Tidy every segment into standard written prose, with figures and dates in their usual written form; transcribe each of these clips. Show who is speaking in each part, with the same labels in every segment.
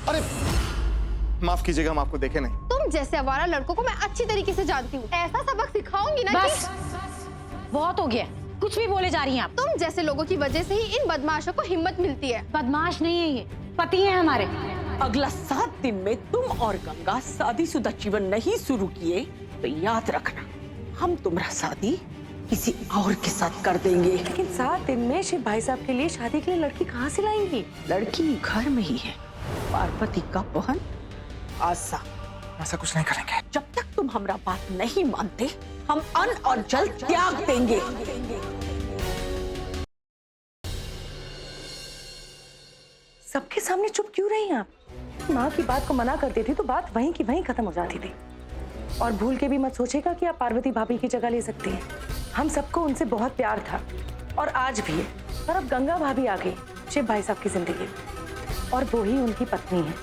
Speaker 1: अरे माफ कीजिएगा, हम आपको देखे नहीं।
Speaker 2: तुम जैसे आवारा लड़कों को मैं अच्छी तरीके से जानती हूँ। ऐसा सबक सिखाऊंगी ना
Speaker 3: बस बहुत हो गया, कुछ भी बोले जा रही हैं आप।
Speaker 2: तुम जैसे लोगों की वजह से ही इन बदमाशों को हिम्मत मिलती है।
Speaker 3: बदमाश नहीं है ये, पति है हमारे।
Speaker 4: अगला 7 दिन में तुम और गंगा शादीशुदा जीवन नहीं शुरू किए तो याद रखना, हम तुम्हारा शादी किसी और के साथ कर देंगे।
Speaker 5: लेकिन 7 दिन में शिव भाई साहब के लिए शादी के लिए लड़की कहाँ से लाएंगी?
Speaker 4: लड़की घर में ही है, पार्वती का बहन आशा।
Speaker 1: ऐसा कुछ नहीं करेंगे।
Speaker 4: जब तक तुम हमारा बात नहीं मानते, हम अन्न और जल त्याग देंगे।
Speaker 5: सबके सामने चुप क्यों रही आप? माँ की बात को मना करती थी तो बात वहीं की वहीं खत्म हो जाती थी। और भूल के भी मत सोचेगा कि आप पार्वती भाभी की जगह ले सकती हैं। हम सबको उनसे बहुत प्यार था और आज भी है, पर अब गंगा भाभी आ गई शिव भाई साहब की जिंदगी में और वो ही उनकी पत्नी है।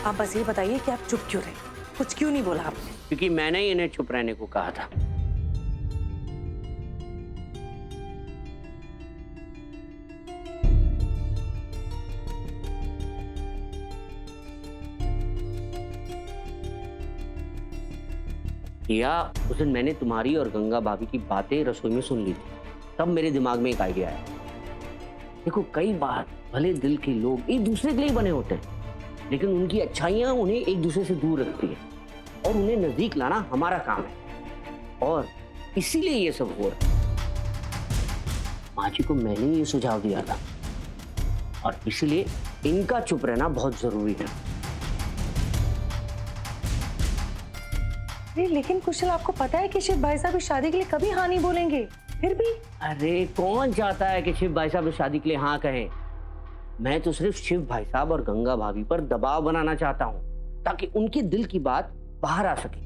Speaker 5: आप बस ये बताइए कि आप चुप क्यों रहे? कुछ क्यों नहीं बोला आपने?
Speaker 6: क्योंकि मैंने ही इन्हें चुप रहने को कहा था। या उस दिन मैंने तुम्हारी और गंगा भाभी की बातें रसोई में सुन ली थी, तब मेरे दिमाग में एक आइडिया आया। देखो, कई बार भले दिल के लोग एक दूसरे के लिए बने होते हैं, लेकिन उनकी अच्छाइयां उन्हें एक दूसरे से दूर रखती है और उन्हें नजदीक लाना हमारा काम है। और इसीलिए ये सब हो रहा है। माँ जी को मैंने ये सुझाव दिया था और इसीलिए इनका चुप रहना बहुत जरूरी था।
Speaker 5: लेकिन कुशल, आपको पता है कि शिव भाई साहब इस शादी के लिए कभी हाँ नहीं बोलेंगे, फिर भी?
Speaker 6: अरे कौन चाहता है कि शिव भाई साहब इस शादी के लिए हाँ कहें? मैं तो सिर्फ शिव भाई साहब और गंगा भाभी पर दबाव बनाना चाहता हूँ ताकि उनके दिल की बात बाहर आ सके।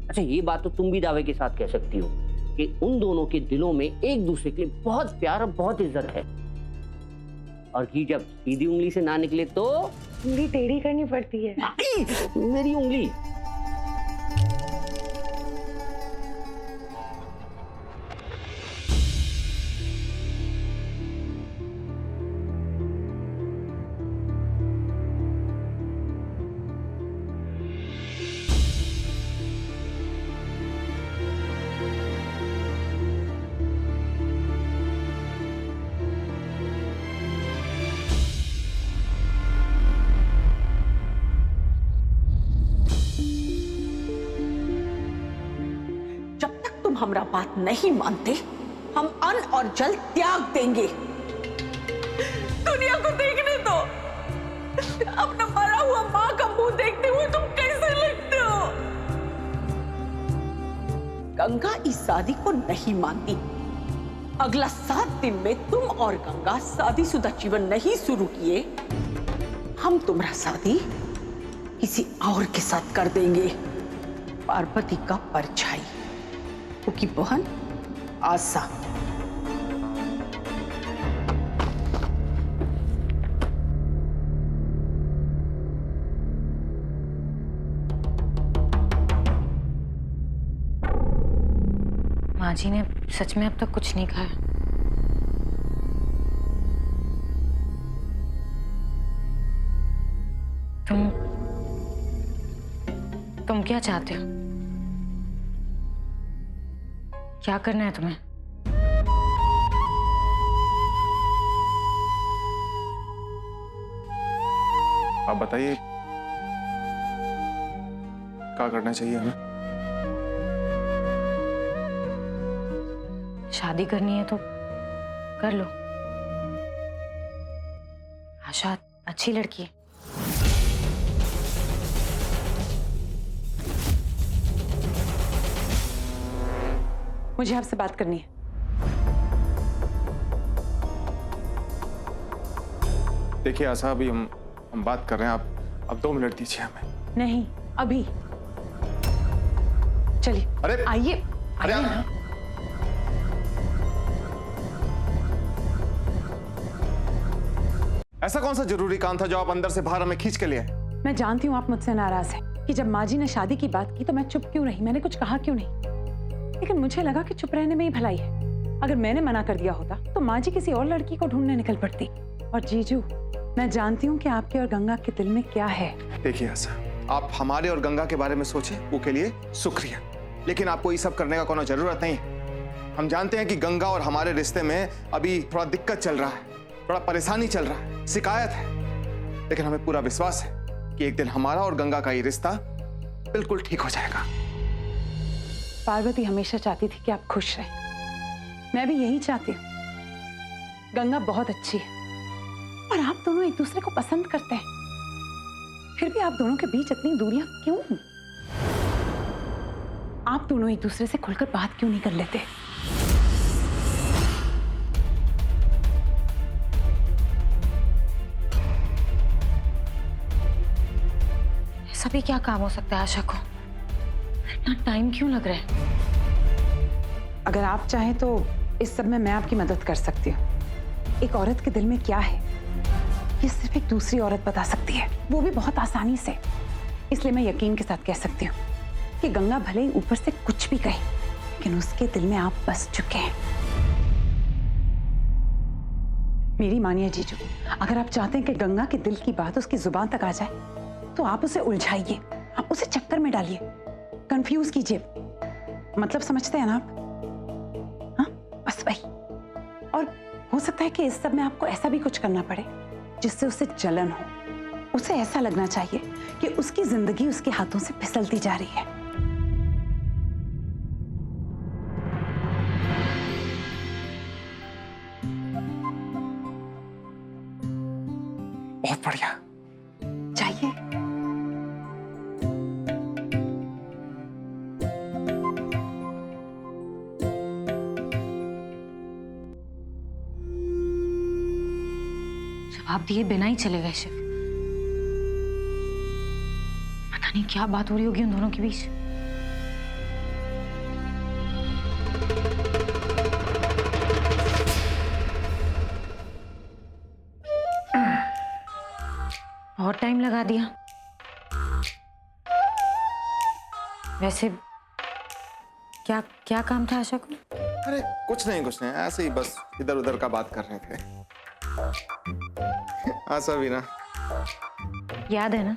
Speaker 6: अच्छा, ये बात तो तुम भी दावे के साथ कह सकती हो कि उन दोनों के दिलों में एक दूसरे के लिए बहुत प्यार और बहुत इज्जत है। और घी जब सीधी उंगली से ना निकले तो
Speaker 5: उंगली टेढ़ी करनी पड़ती है।
Speaker 6: मेरी उंगली।
Speaker 4: हमारा बात नहीं मानते, हम अन्न और जल त्याग देंगे। दुनिया को देखने दो, अपना मरा हुआ माँ का मुंह देखते हुए तुम कैसे लगते हो? गंगा इस शादी को नहीं मानती। अगला 7 दिन में तुम और गंगा शादीशुदा जीवन नहीं शुरू किए, हम तुम्हारा शादी किसी और के साथ कर देंगे। पार्वती का परछाई, उसकी बहन आशा।
Speaker 3: माँ जी ने सच में अब तक कुछ नहीं खाया। तुम क्या चाहते हो? क्या करना है तुम्हें?
Speaker 1: आप बताइए, क्या करना चाहिए हमें?
Speaker 3: शादी करनी है तो कर लो। आशा अच्छी लड़की है।
Speaker 5: मुझे आपसे बात करनी है।
Speaker 1: देखिए आशा, अभी हम बात कर रहे हैं। आप 2 मिनट दीजिए हमें।
Speaker 5: नहीं, अभी चलिए।
Speaker 1: अरे
Speaker 5: आइए
Speaker 1: अरे
Speaker 5: आइए ना।
Speaker 1: ऐसा कौन सा जरूरी काम था जो आप अंदर से बाहर हमें खींच के लिए आए?
Speaker 5: मैं जानती हूँ आप मुझसे नाराज हैं कि जब माँ जी ने शादी की बात की तो मैं चुप क्यों रही, मैंने कुछ कहा क्यों नहीं। लेकिन मुझे लगा कि चुप रहने में ही भलाई है। अगर मैंने मना कर दिया होता तो माँ जी किसी और लड़की को ढूंढने निकल पड़ती। और जीजू, मैं जानती हूँ कि आपके और गंगा के दिल में क्या है।
Speaker 1: देखिए आशा, आप हमारे और गंगा के बारे में सोचे, वो के लिए शुक्रिया, लेकिन आपको ये सब करने का कोई जरूरत नहीं है। हम जानते हैं कि गंगा और हमारे रिश्ते में अभी थोड़ा दिक्कत चल रहा है, थोड़ा परेशानी चल रहा है, शिकायत है, लेकिन हमें पूरा विश्वास है कि एक दिन हमारा और गंगा का ये रिश्ता बिल्कुल ठीक हो जाएगा।
Speaker 5: पार्वती हमेशा चाहती थी कि आप खुश रहें। मैं भी यही चाहती हूँ। गंगा बहुत अच्छी है और आप दोनों एक दूसरे को पसंद करते हैं, फिर भी आप दोनों के बीच इतनी दूरियां क्यों? आप दोनों एक दूसरे से खुलकर बात क्यों नहीं कर लेते?
Speaker 3: ऐसा भी क्या काम हो सकता है आशा को? इतना टाइम क्यों लग रहा है?
Speaker 5: अगर आप चाहें तो इस सब में मैं आपकी मदद कर सकती हूँ। एक औरत के दिल में क्या है, ये सिर्फ एक दूसरी औरत बता सकती है, वो भी बहुत आसानी से। इसलिए मैं यकीन के साथ कह सकती हूँ कि गंगा भले ही ऊपर से कुछ भी कहे, लेकिन उसके दिल में आप बस चुके हैं। मेरी मानिए जीजू, अगर आप चाहते हैं कि गंगा के दिल की बात उसकी जुबान तक आ जाए, तो आप उसे उलझाइए, आप उसे चक्कर में डालिए, कंफ्यूज कीजिए। मतलब समझते हैं ना आप? हाँ, बस वही। और हो सकता है कि इस सब में आपको ऐसा भी कुछ करना पड़े जिससे उसे जलन हो। उसे ऐसा लगना चाहिए कि उसकी जिंदगी उसके हाथों से फिसलती जा रही है।
Speaker 1: बहुत बढ़िया।
Speaker 5: चाहिए।
Speaker 3: जवाब दिए बिना ही चले गए शिव। पता नहीं क्या बात हो रही होगी उन दोनों के बीच। बहुत टाइम लगा दिया। वैसे क्या क्या काम था आशा को?
Speaker 1: अरे कुछ नहीं, ऐसे ही बस इधर उधर का बात कर रहे थे। आशा भी ना,
Speaker 3: याद है ना,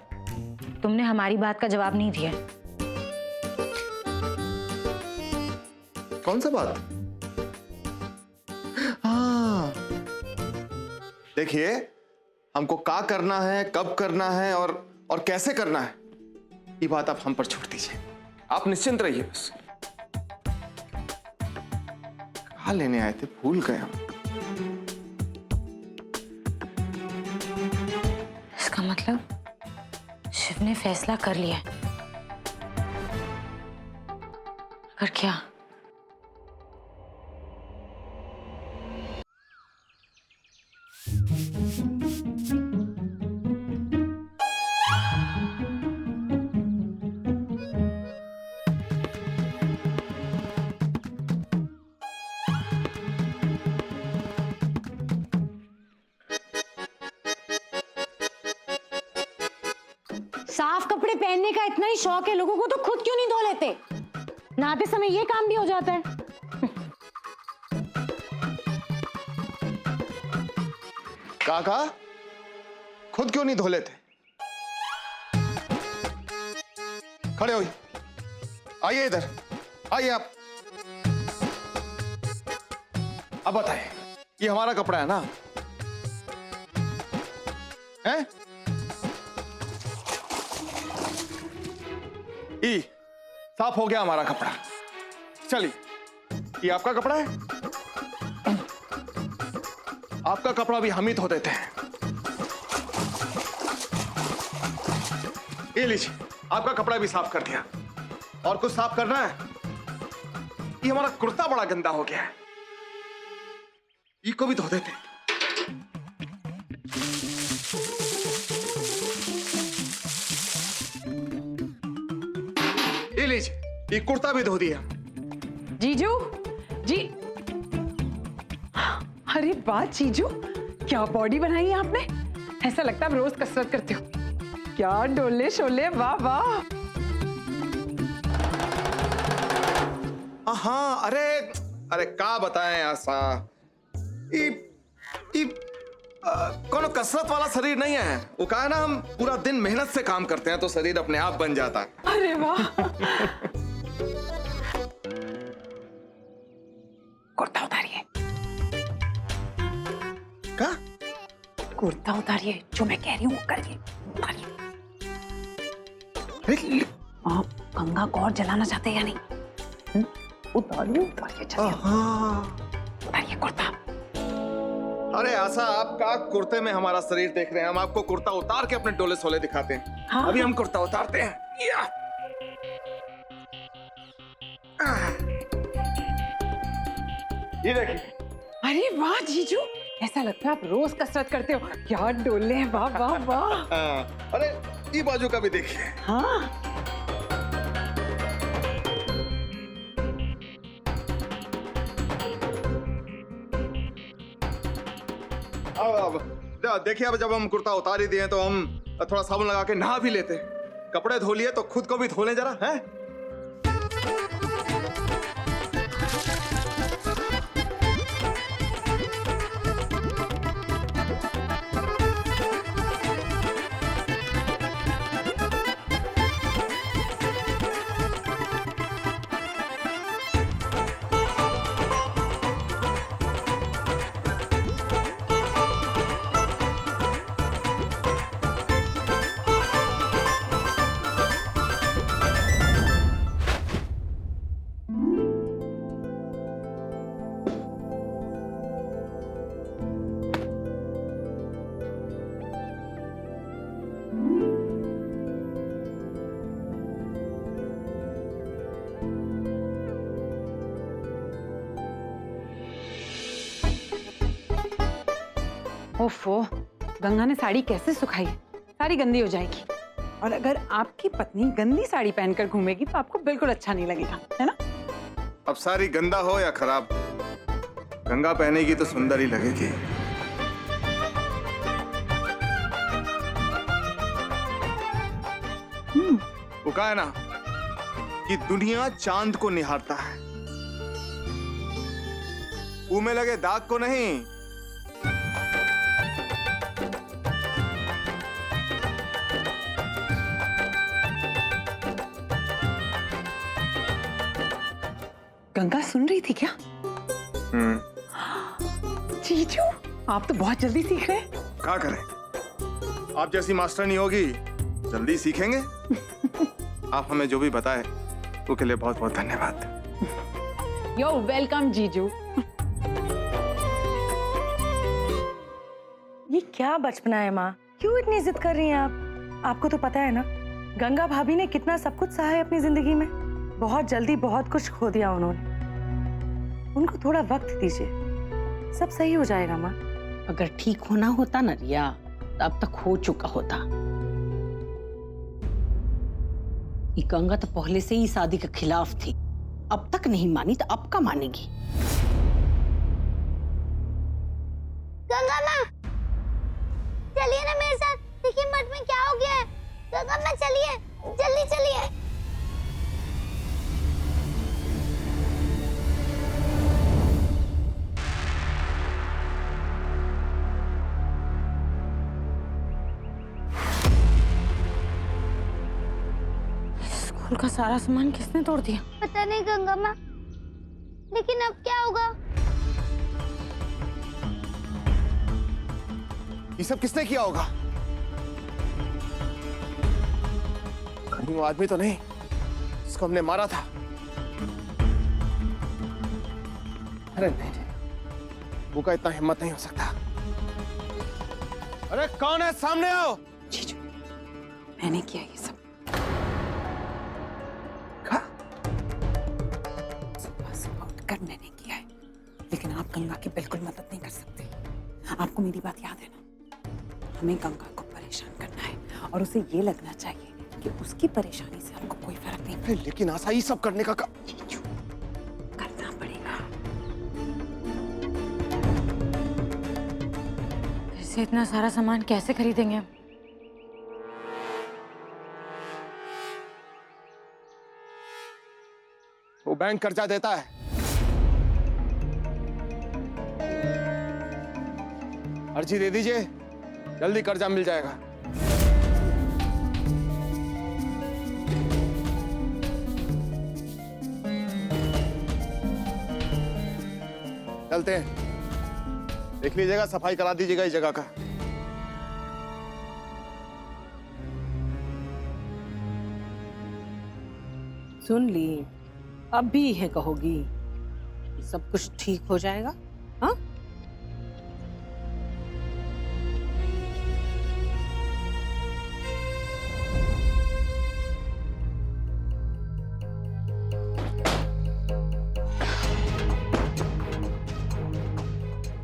Speaker 3: तुमने हमारी बात का जवाब नहीं दिया।
Speaker 1: कौन सा बात? हाँ, देखिए, हमको क्या करना है, कब करना है और कैसे करना है, ये बात आप हम पर छोड़ दीजिए। आप निश्चिंत रहिए बस। कहाँ लेने आए थे, भूल गए हम।
Speaker 3: इसका मतलब शिव ने फैसला कर लिया है। पर क्या?
Speaker 7: साफ कपड़े पहनने का इतना ही शौक है लोगों को तो खुद क्यों नहीं धो लेते? नहाते समय ये काम भी हो जाता है।
Speaker 1: काका, खुद क्यों नहीं धो लेते? खड़े होइए, आइए इधर, आइए आप। अब बताइए, ये हमारा कपड़ा है ना? हैं? ई, साफ हो गया हमारा कपड़ा। चलिए, ये आपका कपड़ा है, आपका कपड़ा भी हम ही धो देते हैं। ये लीजिए, आपका कपड़ा भी साफ कर दिया। और कुछ साफ करना है? ये हमारा कुर्ता बड़ा गंदा हो गया है, इसको भी धो देते हैं। ये लीजिए, ये कुर्ता भी धो दिया।
Speaker 5: जीजू जी, अरे वाह जीजू, क्या बॉडी बनाई है आपने। ऐसा लगता है आप रोज कसरत करते हो। क्या डोले शोले, वाह वाह।
Speaker 1: हाँ, अरे का बताएं आशा, कोनो कसरत वाला शरीर नहीं है। वो कहा ना, हम पूरा दिन मेहनत से काम करते हैं तो शरीर अपने आप बन जाता है।
Speaker 5: अरे वाह। कुर्ता उतारिए।
Speaker 1: क्या?
Speaker 5: कुर्ता उतारिए, जो मैं कह रही हूँ वो करिए। उतारिए। आप गंगा को और जलाना चाहते हैं या नहीं? उतारिए उतारिए, जल्दी उतारिए कुर्ता।
Speaker 1: अरे आशा, आपका कुर्ते में हमारा शरीर देख रहे हैं, हम आपको कुर्ता उतार के अपने डोले सोले दिखाते हैं।
Speaker 5: हाँ।
Speaker 1: अभी हम कुर्ता उतारते हैं। या। ये देखिए।
Speaker 5: अरे वाह जीजू, ऐसा लगता है आप रोज कसरत करते हो। क्या डोले हैं, वाह वाह वाह।
Speaker 1: अरे ये बाजू का भी देखिए।
Speaker 5: हाँ।
Speaker 1: अब देखिए, अब जब हम कुर्ता उतार ही दिए तो हम थोड़ा साबुन लगा के नहा भी लेते। कपड़े धो लिए तो खुद को भी धो लें जरा, हैं?
Speaker 5: ओफो, गंगा ने साड़ी कैसे सुखाई? साड़ी गंदी हो जाएगी। और अगर आपकी पत्नी गंदी साड़ी पहनकर घूमेगी तो आपको बिल्कुल अच्छा नहीं लगेगा, है ना?
Speaker 1: अब साड़ी गंदा हो या खराब, गंगा पहनेगी तो सुंदर ही लगेगी। वो कहा है ना कि दुनिया चांद को निहारता है, मुंह में लगे दाग को नहीं।
Speaker 5: गंगा सुन रही थी क्या? जीजू, आप तो बहुत जल्दी सीख रहे हैं।
Speaker 1: क्या करें, आप जैसी मास्टर नहीं होगी, जल्दी सीखेंगे। आप हमें जो भी बताए उसके लिए बहुत बहुत धन्यवाद।
Speaker 5: यो वेलकम जीजू।
Speaker 8: ये क्या बचपना है माँ, क्यों इतनी जिद कर रही हैं आप? आपको तो पता है ना, गंगा भाभी ने कितना सब कुछ सहा है अपनी जिंदगी में। बहुत जल्दी बहुत कुछ खो दिया उन्होंने। उनको थोड़ा वक्त दीजिए, सब सही हो जाएगा माँ।
Speaker 4: अगर ठीक होना होता ना रिया, तो अब तक हो चुका होता। ये गंगा तो पहले से ही शादी के खिलाफ थी। अब तक नहीं मानी तो अब का मानेगी?
Speaker 2: गंगा माँ, चलिए ना मेरे साथ, देखिए मठ में क्या हो गया है। गंगा माँ चलिए, जल्दी चलिए।
Speaker 3: स्कूल का सारा सामान किसने तोड़ दिया?
Speaker 2: पता नहीं गंगा माँ, लेकिन अब क्या होगा?
Speaker 1: ये सब किसने किया होगा? कहीं वो आदमी तो नहीं जिसको हमने मारा था? अरे नहीं, वो का इतना हिम्मत नहीं हो सकता। अरे कौन है, सामने आओ।
Speaker 5: जीजू, मैंने किया ये सब। सुबह उठकर मैंने किया है, लेकिन आप गंगा की बिल्कुल मदद नहीं कर सकते। आपको मेरी बात याद है ना? हमें गंगा को परेशान करना है और उसे ये लगना चाहिए कि उसकी परेशानी से हमको कोई फर्क नहीं पड़ता।
Speaker 1: लेकिन आशा, ये सब करने का
Speaker 5: जीजू, करना पड़ेगा।
Speaker 3: ऐसे इतना सारा सामान कैसे खरीदेंगे हम?
Speaker 1: वो बैंक कर्जा देता है। अर्जी दे दीजिए, जल्दी कर्जा मिल जाएगा। चलते हैं, देख लीजिएगा, सफाई करा दीजिएगा इस जगह का।
Speaker 4: सुन ली, अब भी है कहोगी कि सब कुछ ठीक हो जाएगा? हाँ,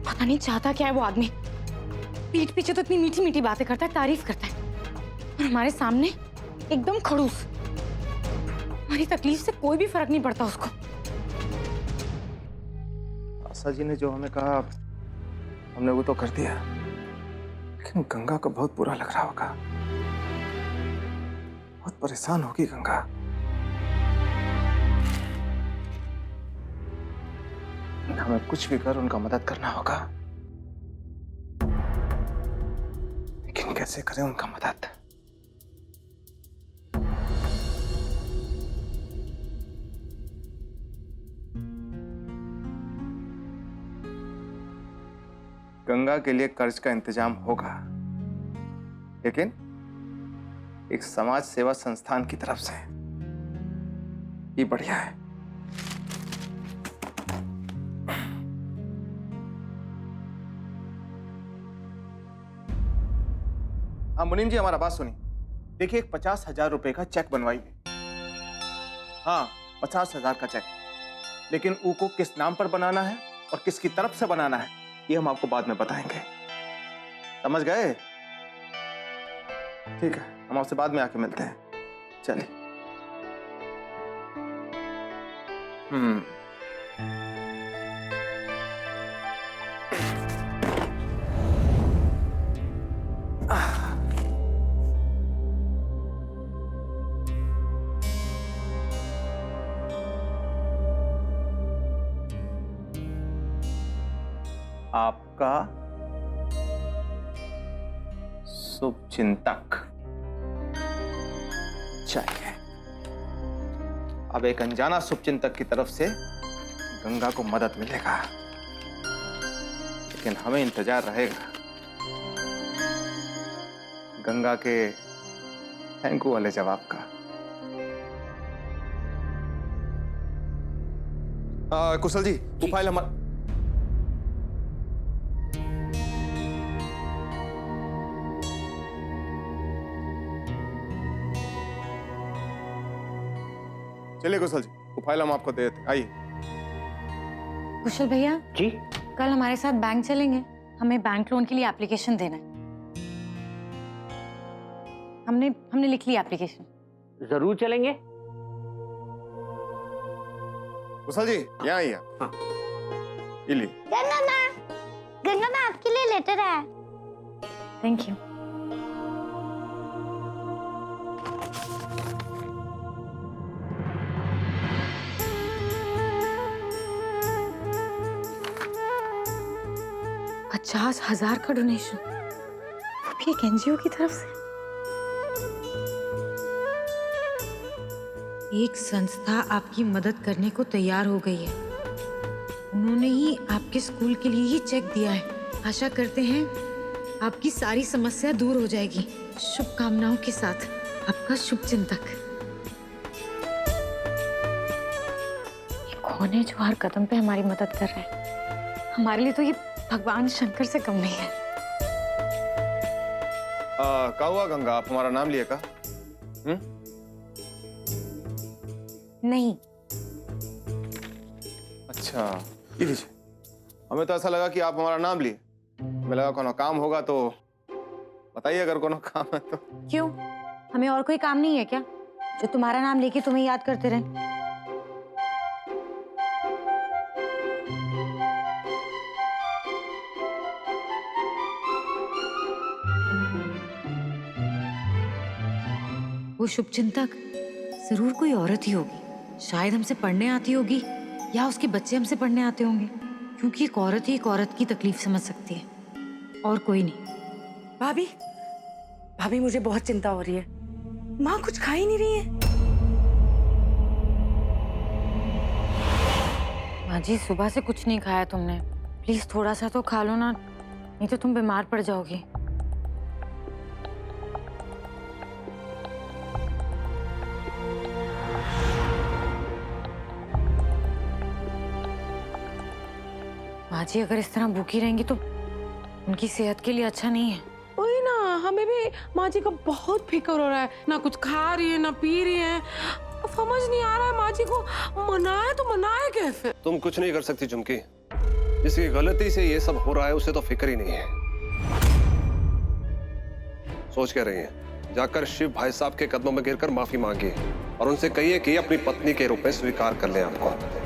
Speaker 7: पता नहीं चाहता क्या है वो आदमी। पीठ पीछे तो इतनी मीठी मीठी बातें करता है, तारीफ करता है, और हमारे सामने एकदम खड़ूस। हमारी तकलीफ से कोई भी फर्क नहीं पड़ता उसको।
Speaker 1: आशा जी ने जो हमें कहा हमने वो तो कर दिया, लेकिन गंगा को बहुत बुरा लग रहा होगा, बहुत परेशान होगी गंगा। हमें कुछ भी कर उनका मदद करना होगा, लेकिन कैसे करें उनका मदद? गंगा के लिए कर्ज का इंतजाम होगा, लेकिन एक समाज सेवा संस्थान की तरफ से। ये बढ़िया है। हाँ मुनीम जी, हमारा बात सुनिए। देखिए, एक 50,000 रुपए का चेक बनवाइए। हाँ, 50,000 का चेक, लेकिन वो को किस नाम पर बनाना है और किसकी तरफ से बनाना है, ये हम आपको बाद में बताएंगे। समझ गए? ठीक है, हम आपसे बाद में आके मिलते हैं। चलिए। आपका शुभचिंतक चाहिए। अब एक अनजाना शुभचिंतक की तरफ से गंगा को मदद मिलेगा, लेकिन हमें इंतजार रहेगा गंगा के थैंक यू वाले जवाब का। कुशल जी, वो फाइल हमारा। चलिए कुशल जी, वो फाइल हम आपको दे देते। आइए।
Speaker 7: कुशल भैया
Speaker 6: जी,
Speaker 7: कल हमारे साथ बैंक चलेंगे, हमें बैंक लोन के लिए एप्लीकेशन देना है। हमने लिख ली एप्लीकेशन।
Speaker 6: जरूर चलेंगे।
Speaker 1: कुशल जी, यहाँ आइए।
Speaker 6: हाँ।
Speaker 1: ये ली।
Speaker 2: गंगा माँ आपके लिए लेटर है।
Speaker 7: Thank you. $50,000 का डोनेशन, वो भी एक एनजीओ की तरफ से। एक संस्था आपकी मदद करने को तैयार हो गई है। उन्होंने ही आपके स्कूल के लिए ही चेक दिया है। आशा करते हैं आपकी सारी समस्या दूर हो जाएगी। शुभकामनाओं के साथ, आपका शुभचिंतक। ये कौन है जो हर कदम पे हमारी मदद कर रहा है? हमारे लिए तो ये भगवान शंकर से कम नहीं है।
Speaker 1: क्या हुआ गंगा, आप हमारा नाम लिए का?
Speaker 7: नहीं।
Speaker 1: अच्छा, ये लीजिए। हमें तो ऐसा लगा कि आप हमारा नाम लिए। हमें लगा कोनो काम होगा तो बताइए, अगर कोनो काम है तो।
Speaker 7: क्यों, हमें और कोई काम नहीं है क्या जो तुम्हारा नाम लेके तुम्हें याद करते रहे? वो शुभचिंतक जरूर कोई औरत ही होगी। शायद हमसे पढ़ने आती होगी, या उसके बच्चे हमसे पढ़ने आते होंगे, क्योंकि एक औरत ही एक औरत की तकलीफ समझ सकती है। और कोई नहीं।
Speaker 8: भाभी, भाभी मुझे बहुत चिंता हो रही है। माँ कुछ खा ही नहीं रही है।
Speaker 3: माँ जी, सुबह से कुछ नहीं खाया तुमने, प्लीज थोड़ा सा तो खा लो ना, नहीं तो तुम बीमार पड़ जाओगी। माँ जी, अगर इस तरह भूखी रहेंगी तो उनकी सेहत के लिए अच्छा नहीं है।
Speaker 9: वही ना, हमें भी माँ जी का बहुत फिक्र हो रहा है, ना कुछ खा रही है ना पी रही है। समझ नहीं आ रहा है माँ जी को मनाए तो मनाए कैसे।
Speaker 10: तुम कुछ नहीं कर सकती झुमकी, जिसकी गलती से ये सब हो रहा है उसे तो फिक्र ही नहीं है। सोच क्या रही है? जाकर शिव भाई साहब के कदमों में गिरकर माफी मांगी और उनसे कहिए कि अपनी पत्नी के रूप में स्वीकार कर लें आपको।